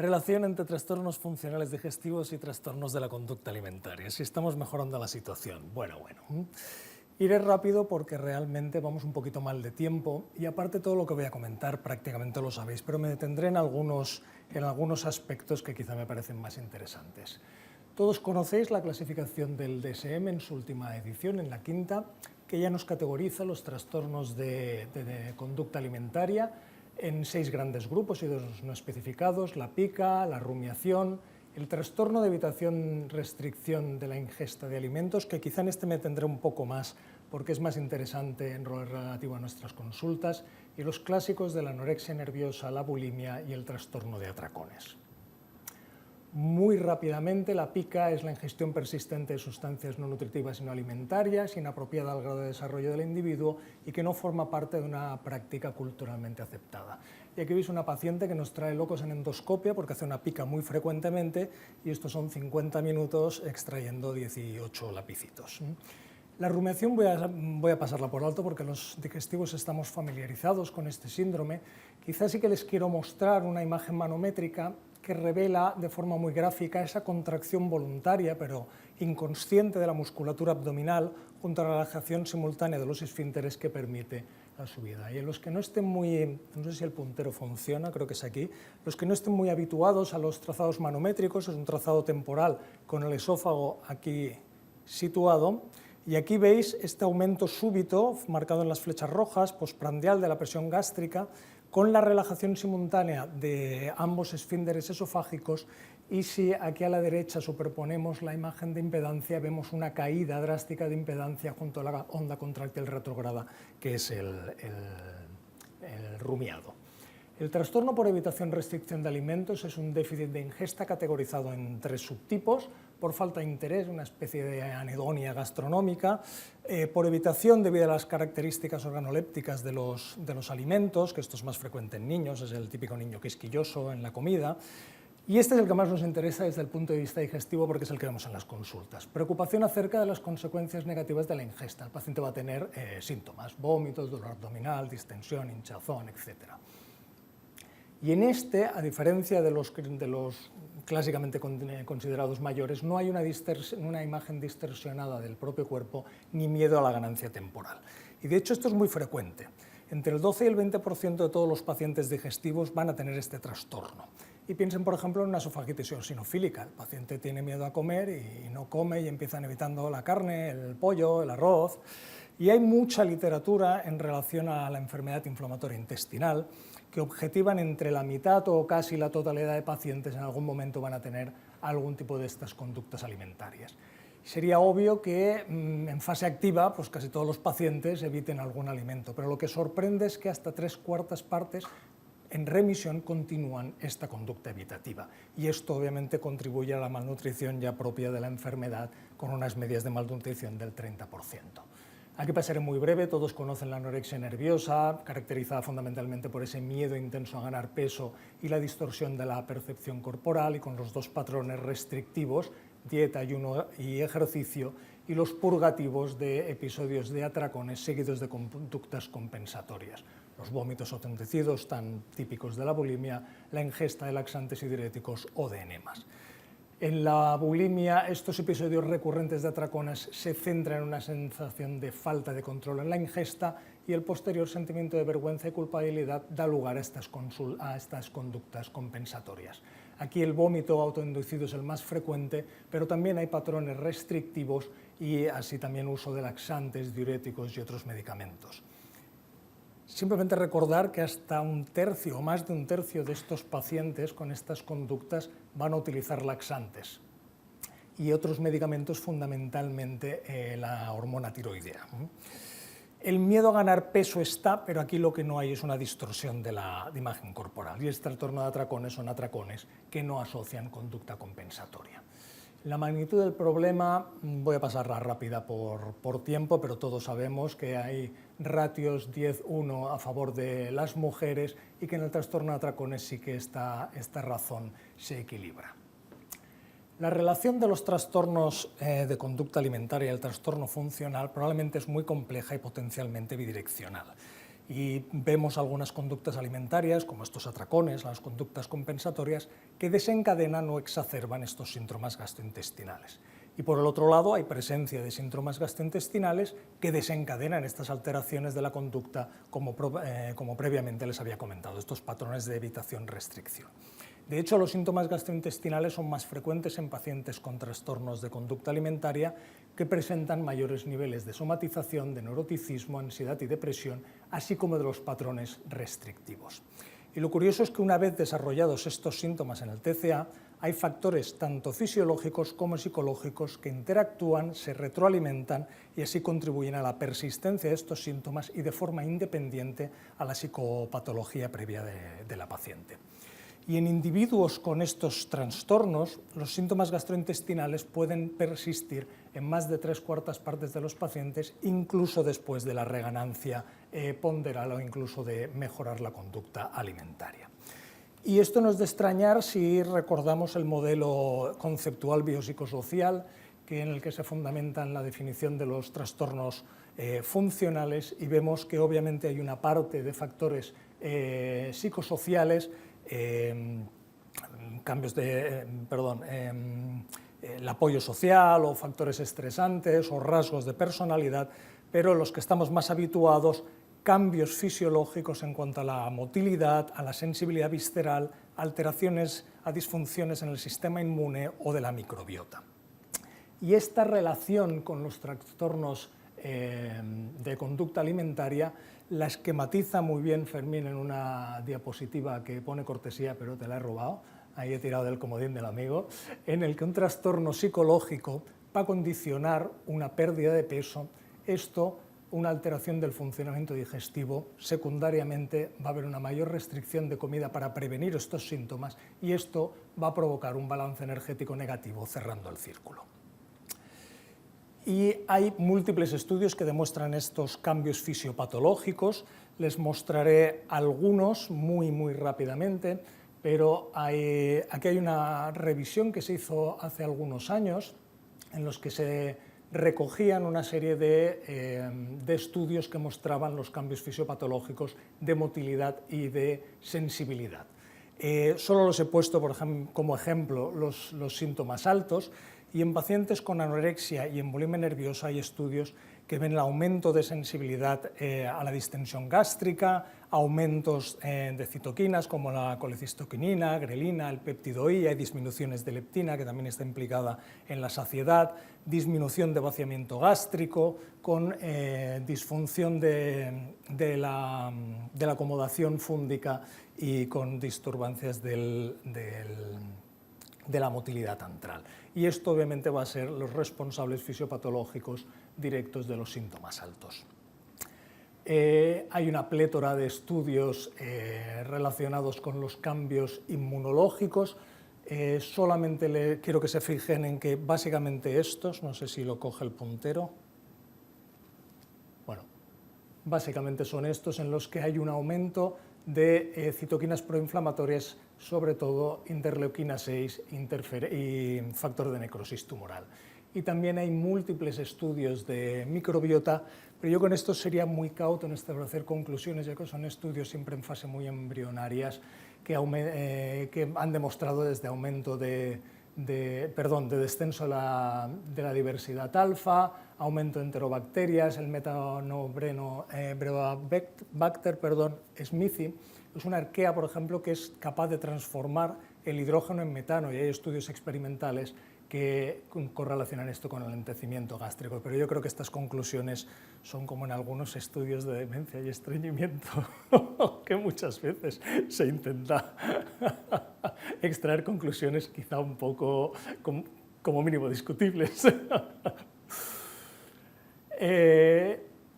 Relación entre trastornos funcionales digestivos y trastornos de la conducta alimentaria. Si estamos mejorando la situación. Bueno. Iré rápido porque realmente vamos un poquito mal de tiempo y aparte todo lo que voy a comentar prácticamente lo sabéis, pero me detendré en algunos aspectos que quizá me parecen más interesantes. Todos conocéis la clasificación del DSM en su última edición, en la quinta, que ya nos categoriza los trastornos de conducta alimentaria en 6 grandes grupos y 2 no especificados: la pica, la rumiación, el trastorno de evitación-restricción de la ingesta de alimentos, que quizá en este me tendré un poco más porque es más interesante en lo relativo a nuestras consultas, y los clásicos de la anorexia nerviosa, la bulimia y el trastorno de atracones. Muy rápidamente, la pica es la ingestión persistente de sustancias no nutritivas y no alimentarias, inapropiada al grado de desarrollo del individuo y que no forma parte de una práctica culturalmente aceptada. Y aquí veis una paciente que nos trae locos en endoscopia porque hace una pica muy frecuentemente y estos son 50 minutos extrayendo 18 lapicitos. La rumiación voy a pasarla por alto porque los digestivos estamos familiarizados con este síndrome. Quizás sí que les quiero mostrar una imagen manométrica que revela de forma muy gráfica esa contracción voluntaria pero inconsciente de la musculatura abdominal junto a la relajación simultánea de los esfínteres que permite la subida. Y en los que no estén no sé si el puntero funciona, creo que es aquí, los que no estén muy habituados a los trazados manométricos, es un trazado temporal con el esófago aquí situado, y aquí veis este aumento súbito, marcado en las flechas rojas, postprandial de la presión gástrica, con la relajación simultánea de ambos esfínteres esofágicos, y si aquí a la derecha superponemos la imagen de impedancia, vemos una caída drástica de impedancia junto a la onda contráctil retrógrada, que es el rumiado. El trastorno por evitación-restricción de alimentos es un déficit de ingesta categorizado en 3 subtipos: por falta de interés, una especie de anedonia gastronómica; por evitación debido a las características organolépticas de los alimentos, que esto es más frecuente en niños, es el típico niño quisquilloso en la comida; y este es el que más nos interesa desde el punto de vista digestivo porque es el que vemos en las consultas. Preocupación acerca de las consecuencias negativas de la ingesta. El paciente va a tener síntomas: vómitos, dolor abdominal, distensión, hinchazón, etc. Y en este, a diferencia de los clásicamente considerados mayores, no hay una imagen distorsionada del propio cuerpo ni miedo a la ganancia temporal. Y de hecho esto es muy frecuente. Entre el 12 y el 20% de todos los pacientes digestivos van a tener este trastorno. Y piensen, por ejemplo, en una esofagitis eosinofílica. El paciente tiene miedo a comer y no come y empiezan evitando la carne, el pollo, el arroz. Y hay mucha literatura en relación a la enfermedad inflamatoria intestinal que objetivan entre la mitad o casi la totalidad de pacientes en algún momento van a tener algún tipo de estas conductas alimentarias. Sería obvio que en fase activa pues casi todos los pacientes eviten algún alimento, pero lo que sorprende es que hasta 3/4 partes en remisión continúan esta conducta evitativa, y esto obviamente contribuye a la malnutrición ya propia de la enfermedad, con unas medias de malnutrición del 30%. Aquí pasaré muy breve. Todos conocen la anorexia nerviosa, caracterizada fundamentalmente por ese miedo intenso a ganar peso y la distorsión de la percepción corporal, y con los 2 patrones restrictivos, dieta, ayuno y ejercicio, y los purgativos de episodios de atracones seguidos de conductas compensatorias. Los vómitos atentecidos tan típicos de la bulimia, la ingesta de laxantes y diuréticos o de enemas. En la bulimia, estos episodios recurrentes de atracones se centran en una sensación de falta de control en la ingesta, y el posterior sentimiento de vergüenza y culpabilidad da lugar a estas conductas compensatorias. Aquí el vómito autoinducido es el más frecuente, pero también hay patrones restrictivos y así también uso de laxantes, diuréticos y otros medicamentos. Simplemente recordar que hasta 1/3 o más de 1/3 de estos pacientes con estas conductas van a utilizar laxantes y otros medicamentos, fundamentalmente la hormona tiroidea. El miedo a ganar peso está, pero aquí lo que no hay es una distorsión de la imagen corporal, y este trastorno de atracones son atracones que no asocian conducta compensatoria. La magnitud del problema voy a pasarla rápida por tiempo, pero todos sabemos que hay ratios 10:1 a favor de las mujeres y que en el trastorno de atracones sí que esta razón se equilibra. La relación de los trastornos de conducta alimentaria y el trastorno funcional probablemente es muy compleja y potencialmente bidireccional. y vemos algunas conductas alimentarias, como estos atracones, las conductas compensatorias, que desencadenan o exacerban estos síndromes gastrointestinales. Y por el otro lado hay presencia de síndromes gastrointestinales que desencadenan estas alteraciones de la conducta, como previamente les había comentado, estos patrones de evitación-restricción. De hecho, los síntomas gastrointestinales son más frecuentes en pacientes con trastornos de conducta alimentaria que presentan mayores niveles de somatización, de neuroticismo, ansiedad y depresión, así como de los patrones restrictivos. Y lo curioso es que una vez desarrollados estos síntomas en el TCA, hay factores tanto fisiológicos como psicológicos que interactúan, se retroalimentan y así contribuyen a la persistencia de estos síntomas y de forma independiente a la psicopatología previa de la paciente. Y en individuos con estos trastornos, los síntomas gastrointestinales pueden persistir en más de 3/4 partes de los pacientes, incluso después de la reganancia ponderal o incluso de mejorar la conducta alimentaria. Y esto no es de extrañar si recordamos el modelo conceptual biopsicosocial en el que se fundamenta en la definición de los trastornos funcionales, y vemos que obviamente hay una parte de factores psicosociales, el apoyo social o factores estresantes o rasgos de personalidad, pero los que estamos más habituados, cambios fisiológicos en cuanto a la motilidad, a la sensibilidad visceral, alteraciones a disfunciones en el sistema inmune o de la microbiota. Y esta relación con los trastornos de conducta alimentaria la esquematiza muy bien Fermín en una diapositiva que pone cortesía, pero te la he robado, ahí he tirado del comodín del amigo, en el que un trastorno psicológico va a condicionar una pérdida de peso, una alteración del funcionamiento digestivo, secundariamente va a haber una mayor restricción de comida para prevenir estos síntomas y esto va a provocar un balance energético negativo, cerrando el círculo. Y hay múltiples estudios que demuestran estos cambios fisiopatológicos. Les mostraré algunos muy rápidamente, pero aquí hay una revisión que se hizo hace algunos años en los que se recogían una serie de estudios que mostraban los cambios fisiopatológicos de motilidad y de sensibilidad. Solo los he puesto como ejemplo los síntomas altos. Y en pacientes con anorexia y en bulimia nerviosa hay estudios que ven el aumento de sensibilidad a la distensión gástrica, aumentos de citoquinas como la colecistoquinina, grelina, el péptido I, hay disminuciones de leptina, que también está implicada en la saciedad, disminución de vaciamiento gástrico, con disfunción de la acomodación fúndica y con disturbancias de la motilidad antral. Y esto obviamente va a ser los responsables fisiopatológicos directos de los síntomas altos. Hay una plétora de estudios relacionados con los cambios inmunológicos. Solamente quiero que se fijen en que básicamente estos, no sé si lo coge el puntero, bueno, básicamente son estos en los que hay un aumento de citoquinas proinflamatorias, sobre todo interleuquina 6 y factor de necrosis tumoral. Y también hay múltiples estudios de microbiota, pero yo con esto sería muy cauto en establecer conclusiones, ya que son estudios siempre en fase muy embrionarias que han demostrado desde aumento de descenso de la diversidad alfa, aumento de enterobacterias, el Metanobrevibacter smithii, es una arquea, por ejemplo, que es capaz de transformar el hidrógeno en metano, y hay estudios experimentales que correlacionan esto con el enlentecimiento gástrico, pero yo creo que estas conclusiones son como en algunos estudios de demencia y estreñimiento, que muchas veces se intenta extraer conclusiones quizá un poco, como mínimo, discutibles.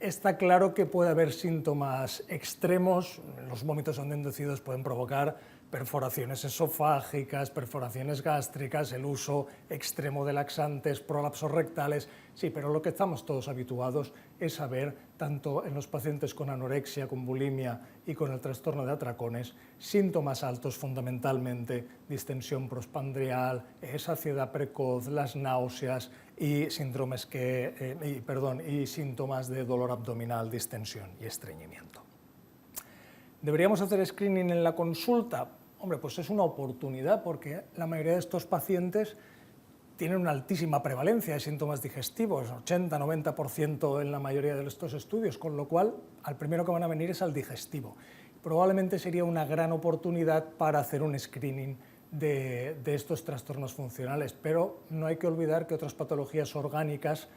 Está claro que puede haber síntomas extremos, los vómitos son inducidos pueden provocar perforaciones esofágicas, perforaciones gástricas, el uso extremo de laxantes, prolapsos rectales, sí, pero lo que estamos todos habituados es saber, tanto en los pacientes con anorexia, con bulimia y con el trastorno de atracones, síntomas altos fundamentalmente, distensión postprandial, saciedad precoz, las náuseas y síntomas de dolor abdominal, distensión y estreñimiento. ¿Deberíamos hacer screening en la consulta? Hombre, pues es una oportunidad porque la mayoría de estos pacientes tienen una altísima prevalencia de síntomas digestivos, 80-90% en la mayoría de estos estudios, con lo cual al primero que van a venir es al digestivo. Probablemente sería una gran oportunidad para hacer un screening de estos trastornos funcionales, pero no hay que olvidar que otras patologías orgánicas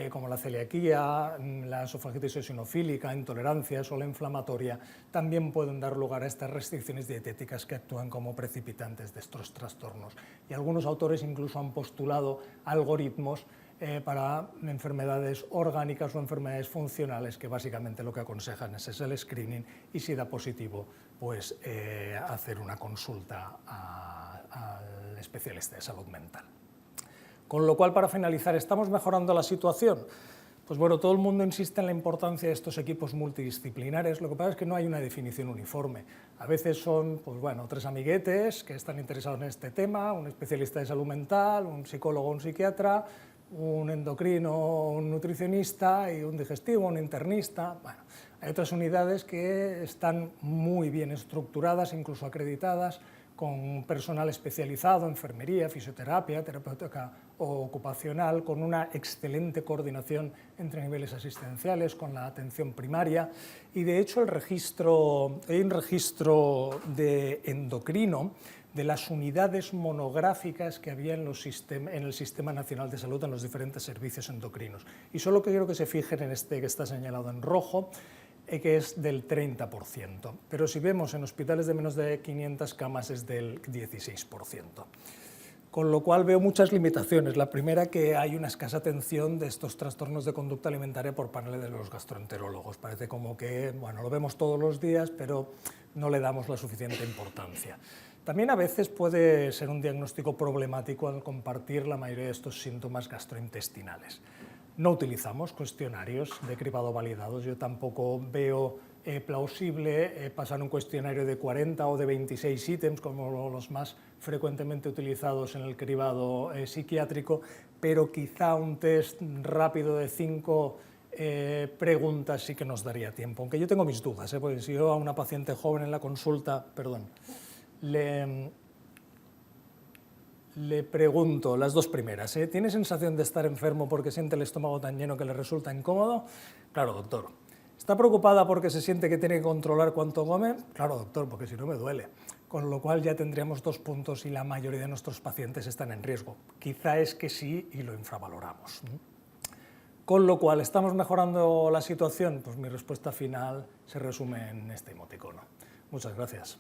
como la celiaquía, la esofagitis eosinofílica, intolerancias o la inflamatoria, también pueden dar lugar a estas restricciones dietéticas que actúan como precipitantes de estos trastornos. Y algunos autores incluso han postulado algoritmos para enfermedades orgánicas o enfermedades funcionales que básicamente lo que aconsejan es el screening y si da positivo, pues hacer una consulta al especialista de salud mental. Con lo cual, para finalizar, ¿estamos mejorando la situación? Pues bueno, todo el mundo insiste en la importancia de estos equipos multidisciplinares, lo que pasa es que no hay una definición uniforme. A veces son, pues bueno, 3 amiguetes que están interesados en este tema, un especialista de salud mental, un psicólogo, un psiquiatra, un endocrino, un nutricionista y un digestivo, un internista. Bueno, hay otras unidades que están muy bien estructuradas, incluso acreditadas, con personal especializado, enfermería, fisioterapia, terapéutica o ocupacional, con una excelente coordinación entre niveles asistenciales, con la atención primaria. Y de hecho hay un registro de endocrino de las unidades monográficas que había en el Sistema Nacional de Salud en los diferentes servicios endocrinos. Y solo quiero que se fijen en este que está señalado en rojo, que es del 30%, pero si vemos en hospitales de menos de 500 camas es del 16%. Con lo cual veo muchas limitaciones. La primera, que hay una escasa atención de estos trastornos de conducta alimentaria por parte de los gastroenterólogos. Parece como que, bueno, lo vemos todos los días, pero no le damos la suficiente importancia. También a veces puede ser un diagnóstico problemático al compartir la mayoría de estos síntomas gastrointestinales. No utilizamos cuestionarios de cribado validados. Yo tampoco veo plausible pasar un cuestionario de 40 o de 26 ítems, como los más frecuentemente utilizados en el cribado psiquiátrico, pero quizá un test rápido de 5 preguntas sí que nos daría tiempo, aunque yo tengo mis dudas, porque si yo a una paciente joven en la consulta, le pregunto las 2 primeras, ¿tiene sensación de estar enfermo porque siente el estómago tan lleno que le resulta incómodo? Claro, doctor. ¿Está preocupada porque se siente que tiene que controlar cuánto come? Claro, doctor, porque si no me duele. Con lo cual ya tendríamos 2 puntos y la mayoría de nuestros pacientes están en riesgo. Quizá es que sí y lo infravaloramos. Con lo cual, ¿estamos mejorando la situación? Pues mi respuesta final se resume en este emoticono. Muchas gracias.